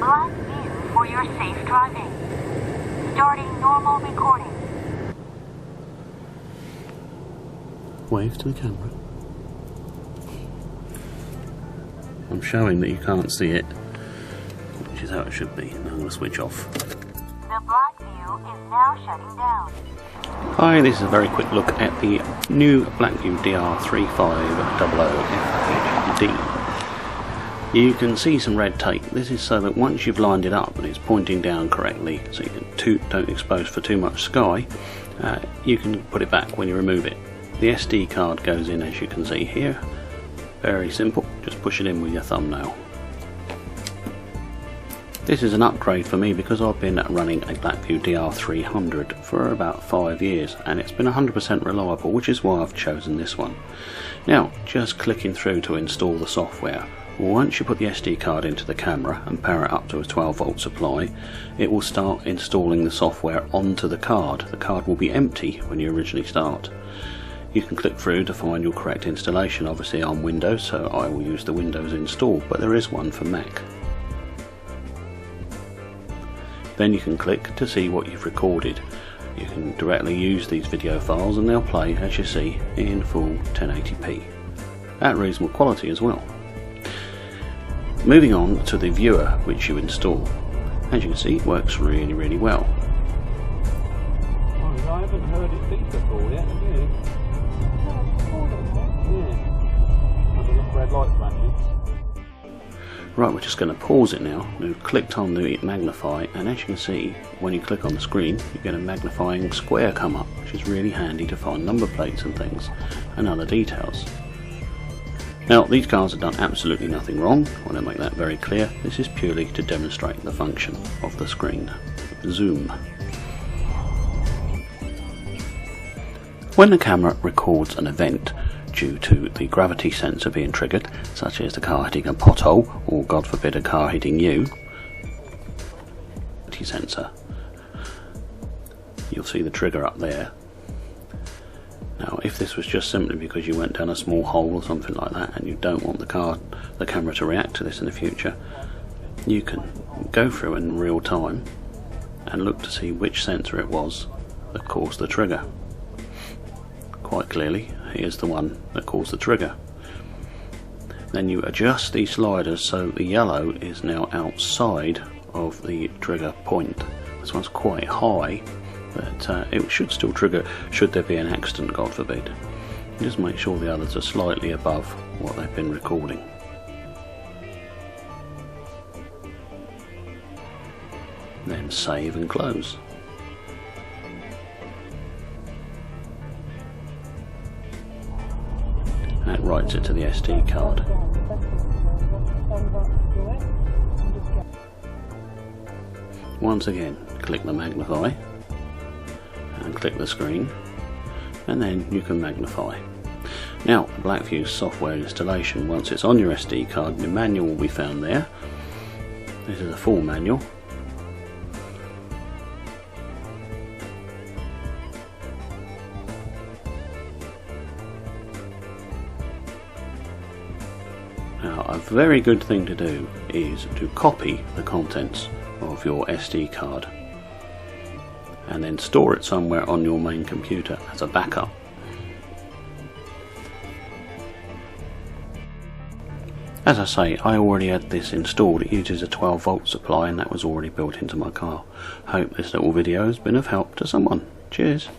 Blackvue for your safe driving. Starting normal recording. Wave to the camera. I'm showing that you can't see it, which is how it should be. And I'm going to switch off. The Blackvue is now shutting down. Hi, this is a very quick look at the new Blackvue DR300-FHD. You can see some red tape. This is so that once you've lined it up and it's pointing down correctly, so you don't expose for too much sky, you can put it back when you remove it. The SD card goes in, as you can see here. Very simple, just push it in with your thumbnail. This is an upgrade for me because I've been running a Blackvue DR300 for about 5 years and it's been 100% reliable, which is why I've chosen this one. Now, just clicking through to install the software. Once you put the SD card into the camera and power it up to a 12-volt supply, it will start installing the software onto the card. The card will be empty when you originally start. You can click through to find your correct installation. Obviously I'm Windows, so I will use the Windows install, but there is one for Mac. Then you can click to see what you've recorded. You can directly use these video files and they'll play, as you see, in full 1080p at reasonable quality as well. Moving on to the viewer which you install. As you can see, it works really, really well. Oh, I haven't heard it beep before yet, have you? Yeah. There's a little red light flashing. Right, we're just going to pause it now. We've clicked on the magnify, and as you can see, when you click on the screen, you get a magnifying square come up, which is really handy to find number plates and things, and other details. Now, these cars have done absolutely nothing wrong. I want to make that very clear. This is purely to demonstrate the function of the screen. Zoom. When the camera records an event due to the gravity sensor being triggered, such as the car hitting a pothole, or God forbid a car hitting you, gravity sensor, you'll see the trigger up there. Now, if this was just simply because you went down a small hole or something like that and you don't want the camera to react to this in the future, you can go through in real time and look to see which sensor it was that caused the trigger. Quite clearly, here's the one that caused the trigger. Then you adjust these sliders so the yellow is now outside of the trigger point. This one's quite high, but it should still trigger should there be an accident, God forbid. Just make sure the others are slightly above what they've been recording. Then save and close. That writes it to the SD card. Once again, click the magnify and click the screen, and then you can magnify. Now, Blackvue software installation, once it's on your SD card, the manual will be found there. This is a full manual. Now, a very good thing to do is to copy the contents of your SD card and then store it somewhere on your main computer as a backup. As I say, I already had this installed. It uses a 12-volt supply and that was already built into my car. Hope this little video has been of help to someone. Cheers!